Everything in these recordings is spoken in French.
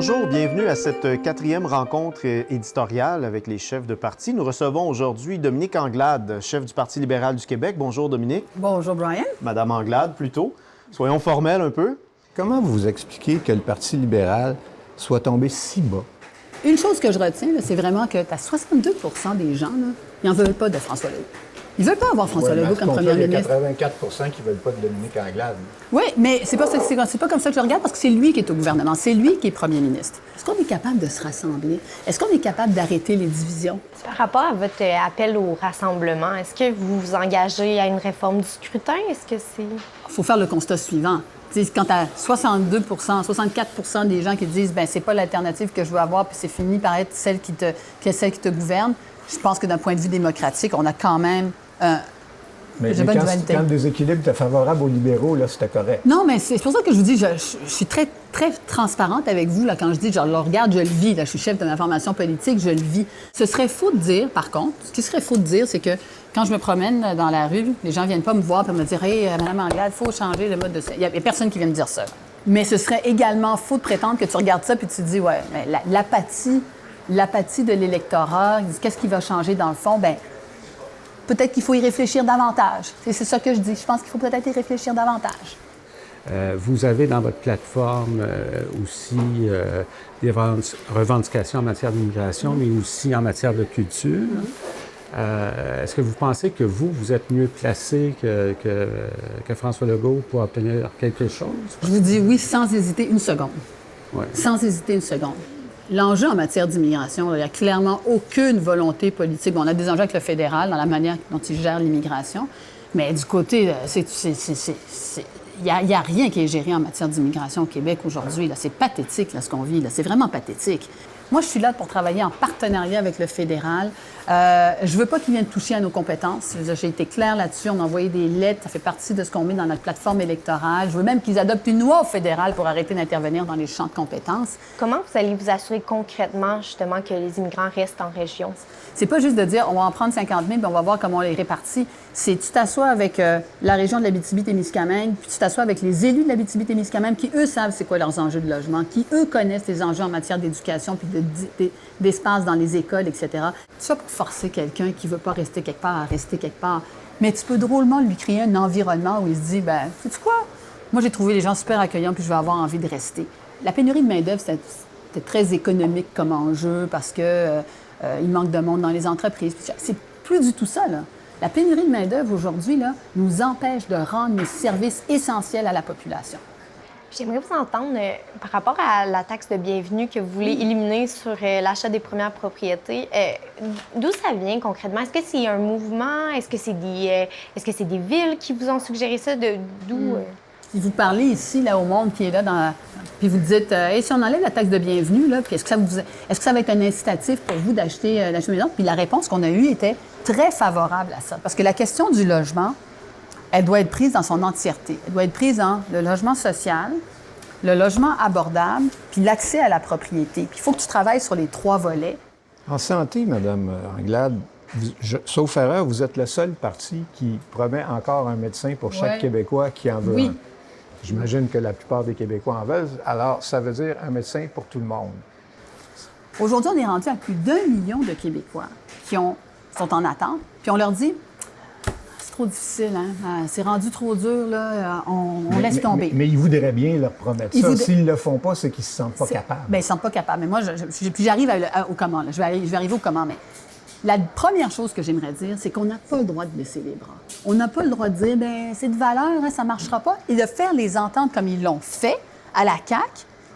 Bonjour, bienvenue à cette quatrième rencontre éditoriale avec les chefs de parti. Nous recevons aujourd'hui Dominique Anglade, chef du Parti libéral du Québec. Bonjour Dominique. Bonjour Brian. Madame Anglade, plutôt. Soyons formels un peu. Comment vous expliquez que le Parti libéral soit tombé si bas? Une chose que je retiens, là, c'est vraiment que tu as 62 des gens, là, ils n'en veulent pas de François Legault. Ils ne veulent pas avoir François Legault comme premier ministre. Il y a 84 qui ne veulent pas de Dominique Anglade. Oui, mais c'est pas comme ça que je regarde, parce que c'est lui qui est au gouvernement, c'est lui qui est premier ministre. Est-ce qu'on est capable de se rassembler? Est-ce qu'on est capable d'arrêter les divisions? Par rapport à votre appel au rassemblement, est-ce que vous vous engagez à une réforme du scrutin? Est-ce que c'est... Il faut faire le constat suivant. T'sais, quand tu as 62 64 des gens qui te disent ben c'est pas l'alternative que je veux avoir, puis c'est fini par être celle qui te gouverne, je pense que d'un point de vue démocratique, on a quand même mais quand le déséquilibre était favorable aux libéraux, là, c'était correct. Non, mais c'est pour ça que je vous dis, je suis très, très transparente avec vous là, quand je dis, je le regarde, je le vis. Là, je suis chef de ma formation politique, je le vis. Ce serait faux de dire, par contre, ce qui serait faux de dire, c'est que quand je me promène dans la rue, les gens viennent pas me voir et me dire « Hey, Mme Anglade, il faut changer le mode de... » Il n'y a personne qui vient me dire ça. Mais ce serait également faux de prétendre que tu regardes ça puis tu te dis « Ouais, mais l'apathie de l'électorat, qu'est-ce qui va changer dans le fond? » Bien, peut-être qu'il faut y réfléchir davantage. C'est ça que je dis. Je pense qu'il faut peut-être y réfléchir davantage. Vous avez dans votre plateforme aussi des revendications en matière d'immigration, mais aussi en matière de culture. Est-ce que vous pensez que vous êtes mieux placé que François Legault pour obtenir quelque chose? Je vous dis oui sans hésiter une seconde. Ouais. Sans hésiter une seconde. L'enjeu en matière d'immigration, il n'y a clairement aucune volonté politique. Bon, on a des enjeux avec le fédéral dans la manière dont il gère l'immigration, mais du côté, il n'y a rien qui est géré en matière d'immigration au Québec aujourd'hui. C'est pathétique là, ce qu'on vit. C'est vraiment pathétique. Moi, je suis là pour travailler en partenariat avec le fédéral. Je ne veux pas qu'il vienne toucher à nos compétences. J'ai été claire là-dessus. On a envoyé des lettres. Ça fait partie de ce qu'on met dans notre plateforme électorale. Je veux même qu'ils adoptent une loi au fédéral pour arrêter d'intervenir dans les champs de compétences. Comment vous allez vous assurer concrètement, justement, que les immigrants restent en région? C'est pas juste de dire on va en prendre 50 000 puis on va voir comment on les répartit. C'est tu t'assois avec la région de l'Abitibi-Témiscamingue, puis tu t'assois avec les élus de l'Abitibi-Témiscamingue qui, eux, savent c'est quoi leurs enjeux de logement, qui, eux, connaissent les enjeux en matière d'éducation puis d'espace dans les écoles, etc. Ça pour forcer quelqu'un qui veut pas rester quelque part à rester quelque part. Mais tu peux drôlement lui créer un environnement où il se dit, ben, sais-tu quoi? Moi, j'ai trouvé les gens super accueillants puis je vais avoir envie de rester. La pénurie de main-d'œuvre, c'était très économique comme enjeu parce que il manque de monde dans les entreprises. C'est plus du tout ça, là. La pénurie de main-d'œuvre aujourd'hui là, nous empêche de rendre les services essentiels à la population. J'aimerais vous entendre par rapport à la taxe de bienvenue que vous voulez éliminer sur l'achat des premières propriétés. D'où ça vient concrètement? Est-ce que c'est un mouvement? Est-ce que c'est des villes qui vous ont suggéré ça? D'où? Si vous parlez ici, là, au monde qui est là, puis vous dites, hey, si on enlève la taxe de bienvenue, là, puis est-ce que ça va être un incitatif pour vous d'acheter une maison? Puis la réponse qu'on a eue était très favorable à ça. Parce que la question du logement, elle doit être prise dans son entièreté. Elle doit être prise dans le logement social, le logement abordable, puis l'accès à la propriété. Puis il faut que tu travailles sur les 3 volets. En santé, Mme Anglade, sauf erreur, vous êtes le seul parti qui promet encore un médecin pour chaque Québécois qui en veut un. J'imagine que la plupart des Québécois en veulent. Alors, ça veut dire un médecin pour tout le monde. Aujourd'hui, on est rendu à plus d'1 million de Québécois qui sont en attente. Puis on leur dit, c'est trop difficile, hein? C'est rendu trop dur, là. On laisse tomber. Mais ils voudraient bien leur promettre ça. S'ils ne le font pas, c'est qu'ils ne se sentent pas capables. Bien, ils ne se sentent pas capables. Mais moi, puis j'arrive au comment. Là. Je vais arriver au comment, mais la première chose que j'aimerais dire, c'est qu'on n'a pas le droit de baisser les bras. On n'a pas le droit de dire, bien, c'est de valeur, hein, ça ne marchera pas, et de faire les ententes comme ils l'ont fait à la CAQ,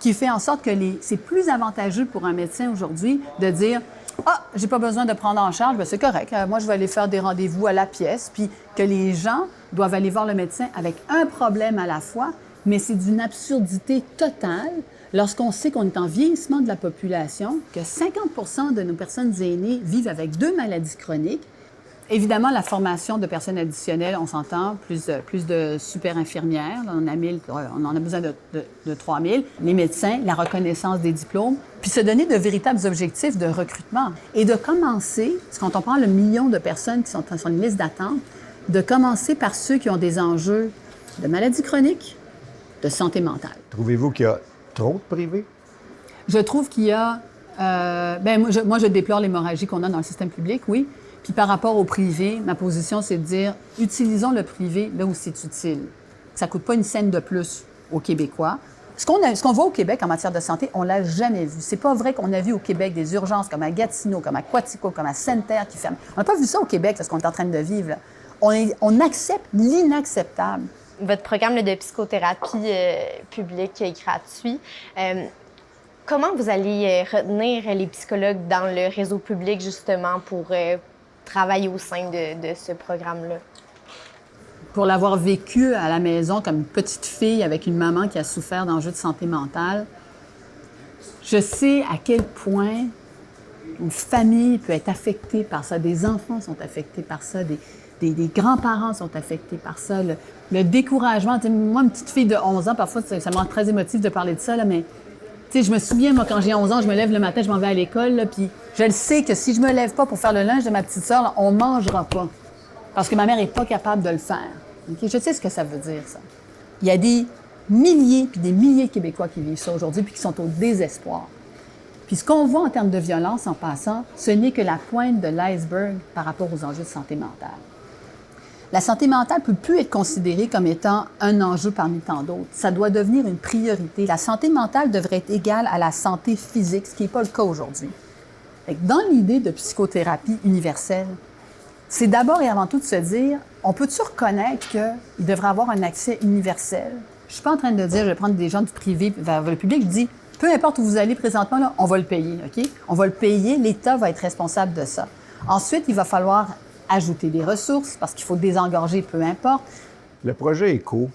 qui fait en sorte que c'est plus avantageux pour un médecin aujourd'hui de dire « Ah, j'ai pas besoin de prendre en charge, bien, c'est correct, moi, je vais aller faire des rendez-vous à la pièce », puis que les gens doivent aller voir le médecin avec un problème à la fois, mais c'est d'une absurdité totale lorsqu'on sait qu'on est en vieillissement de la population, que 50 de nos personnes aînées vivent avec 2 maladies chroniques. Évidemment, la formation de personnes additionnelles, on s'entend, plus de super infirmières, on en a besoin de 3 000. Les médecins, la reconnaissance des diplômes, puis se donner de véritables objectifs de recrutement. Et de commencer, parce que quand on prend le million de personnes qui sont sur une liste d'attente, de commencer par ceux qui ont des enjeux de maladies chroniques, de santé mentale. Trouvez-vous qu'il y a trop de privés? Je trouve qu'il y a... moi, je déplore l'hémorragie qu'on a dans le système public, oui. Puis par rapport au privé, ma position, c'est de dire, utilisons le privé là où c'est utile. Ça ne coûte pas une scène de plus aux Québécois. Ce qu'on voit au Québec en matière de santé, on ne l'a jamais vu. C'est pas vrai qu'on a vu au Québec des urgences comme à Gatineau, comme à Quatico, comme à Sainte-Terre qui ferment. On n'a pas vu ça au Québec, ce qu'on est en train de vivre. Là. On accepte l'inacceptable. Votre programme de psychothérapie publique est gratuit. Comment vous allez retenir les psychologues dans le réseau public, justement, pour travailler au sein de ce programme-là? Pour l'avoir vécu à la maison comme une petite fille avec une maman qui a souffert d'enjeux de santé mentale, je sais à quel point une famille peut être affectée par ça, des enfants sont affectés par ça, des grands-parents sont affectés par ça, le découragement. T'sais, moi, une petite fille de 11 ans, parfois, ça me rend très émotif de parler de ça, là, mais je me souviens, moi, quand j'ai 11 ans, je me lève le matin, je m'en vais à l'école, là, puis je le sais que si je me lève pas pour faire le linge de ma petite sœur, là, on mangera pas. Parce que ma mère n'est pas capable de le faire. Okay? Je sais ce que ça veut dire, ça. Il y a des milliers puis des milliers de Québécois qui vivent ça aujourd'hui puis qui sont au désespoir. Puis ce qu'on voit en termes de violence, en passant, ce n'est que la pointe de l'iceberg par rapport aux enjeux de santé mentale. La santé mentale ne peut plus être considérée comme étant un enjeu parmi tant d'autres. Ça doit devenir une priorité. La santé mentale devrait être égale à la santé physique, ce qui n'est pas le cas aujourd'hui. Dans l'idée de psychothérapie universelle, c'est d'abord et avant tout de se dire, on peut-tu reconnaître qu'il devrait avoir un accès universel? Je suis pas en train de dire, je vais prendre des gens du privé vers le public. Je dis, peu importe où vous allez présentement, là, on va le payer, OK? On va le payer, l'État va être responsable de ça. Ensuite, il va falloir ajouter des ressources parce qu'il faut désengorger, peu importe. Le projet ECO,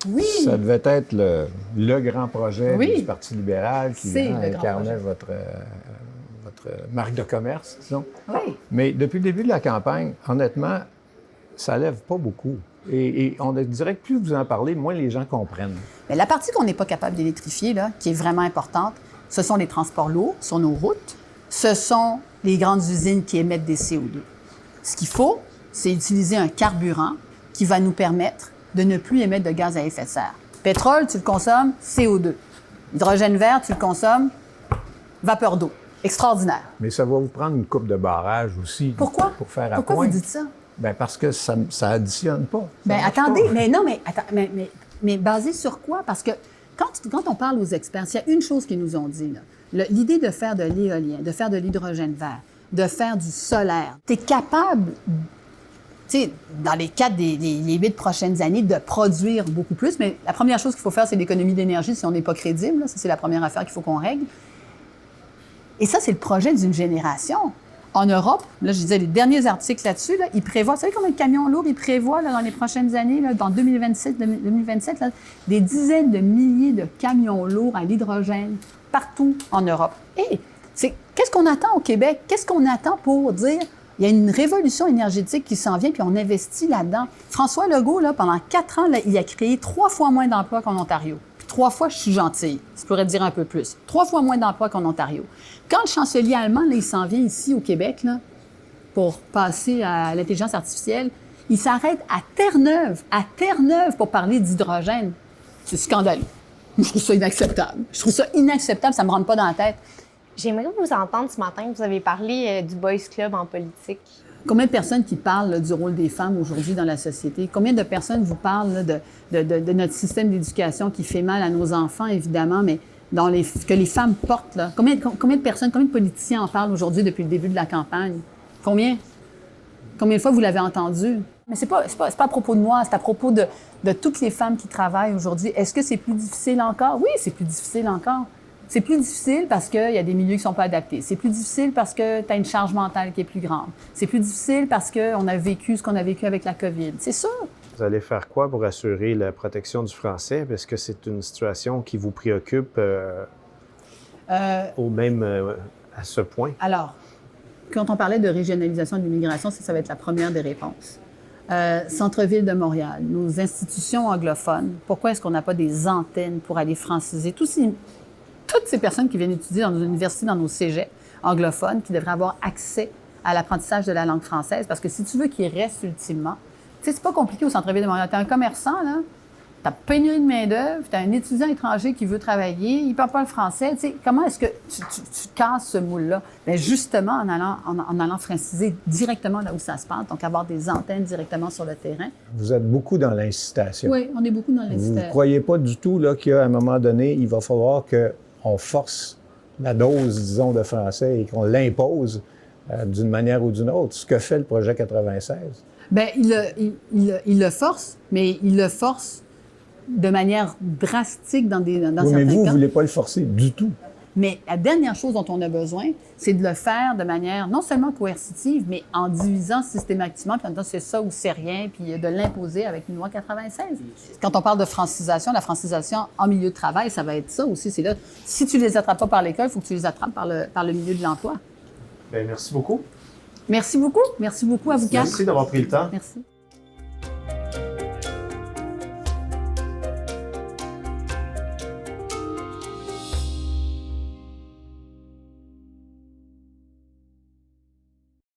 oui. Ça devait être le grand projet oui. du Parti libéral qui incarnait votre marque de commerce, disons. Oui. Mais depuis le début de la campagne, honnêtement, ça lève pas beaucoup. Et on dirait que plus vous en parlez, moins les gens comprennent. Mais la partie qu'on n'est pas capable d'électrifier, là, qui est vraiment importante, ce sont les transports lourds sur nos routes, ce sont les grandes usines qui émettent des CO2. Ce qu'il faut, c'est utiliser un carburant qui va nous permettre de ne plus émettre de gaz à effet de serre. Pétrole, tu le consommes, CO2. Hydrogène vert, tu le consommes, vapeur d'eau. Extraordinaire. Mais ça va vous prendre une coupe de barrage aussi. Pourquoi? Pour faire à Pourquoi point. vous dites ça? Bien, parce que ça additionne pas. Bien, attendez, mais basé sur quoi? Parce que quand on parle aux experts, s'il y a une chose qu'ils nous ont dit, là, l'idée de faire de l'éolien, de faire de l'hydrogène vert, de faire du solaire, tu es capable, tu sais, dans les 8 prochaines années, de produire beaucoup plus. Mais la première chose qu'il faut faire, c'est l'économie d'énergie si on n'est pas crédible. Là. Ça, c'est la première affaire qu'il faut qu'on règle. Et ça, c'est le projet d'une génération. En Europe, là, je disais, les derniers articles là-dessus, là, ils prévoient, vous savez combien de camions lourds ils prévoient là, dans les prochaines années, là, dans 2027, là, des dizaines de milliers de camions lourds à l'hydrogène partout en Europe. Et qu'est-ce qu'on attend au Québec? Qu'est-ce qu'on attend pour dire il y a une révolution énergétique qui s'en vient puis on investit là-dedans? François Legault, là, pendant 4 ans, là, il a créé 3 fois moins d'emplois qu'en Ontario. 3 fois, je suis gentille. Je pourrais dire un peu plus. 3 fois moins d'emplois qu'en Ontario. Quand le chancelier allemand, là, il s'en vient ici au Québec là, pour passer à l'intelligence artificielle, il s'arrête à Terre-Neuve pour parler d'hydrogène. C'est scandaleux. Je trouve ça inacceptable. Ça me rentre pas dans la tête. J'aimerais vous entendre ce matin. Vous avez parlé du Boys Club en politique. Combien de personnes qui parlent là, du rôle des femmes aujourd'hui dans la société? Combien de personnes vous parlent là, de notre système d'éducation qui fait mal à nos enfants, évidemment, mais que les femmes portent? Là? Combien de personnes, combien de politiciens en parlent aujourd'hui depuis le début de la campagne? Combien? Combien de fois vous l'avez entendu? Mais c'est pas à propos de moi, c'est à propos de toutes les femmes qui travaillent aujourd'hui. Est-ce que c'est plus difficile encore? Oui, c'est plus difficile encore. C'est plus difficile parce qu'il y a des milieux qui ne sont pas adaptés. C'est plus difficile parce que tu as une charge mentale qui est plus grande. C'est plus difficile parce qu'on a vécu ce qu'on a vécu avec la COVID. C'est sûr. Vous allez faire quoi pour assurer la protection du français? Est-ce que c'est une situation qui vous préoccupe à ce point? Alors, quand on parlait de régionalisation de l'immigration, ça va être la première des réponses. Centre-ville de Montréal, nos institutions anglophones, pourquoi est-ce qu'on n'a pas des antennes pour aller franciser toutes ces personnes qui viennent étudier dans nos universités, dans nos cégeps anglophones, qui devraient avoir accès à l'apprentissage de la langue française. Parce que si tu veux qu'ils restent ultimement, tu sais, c'est pas compliqué au centre-ville de Montréal. Tu es un commerçant, là, tu as pénurie de main-d'œuvre, tu as un étudiant étranger qui veut travailler, il ne parle pas le français. Tu sais, comment est-ce que tu casses ce moule-là? Bien, justement, en allant franciser directement là où ça se passe, donc avoir des antennes directement sur le terrain. Vous êtes beaucoup dans l'incitation. Oui, on est beaucoup dans l'incitation. Vous ne croyez pas du tout là, qu'à un moment donné, il va falloir qu'on force la dose, disons, de français et qu'on l'impose d'une manière ou d'une autre, ce que fait le projet 96? Bien, il le force, mais il le force de manière drastique dans certains cas. Mais vous ne voulez pas le forcer du tout. Mais la dernière chose dont on a besoin, c'est de le faire de manière non seulement coercitive, mais en divisant systématiquement, puis en disant c'est ça ou c'est rien, puis de l'imposer avec une loi 96. Quand on parle de francisation, la francisation en milieu de travail, ça va être ça aussi. C'est là, si tu les attrapes pas par l'école, il faut que tu les attrapes par le milieu de l'emploi. Bien, merci beaucoup. Merci beaucoup. Merci beaucoup à vous quatre. Merci d'avoir pris le temps. Merci.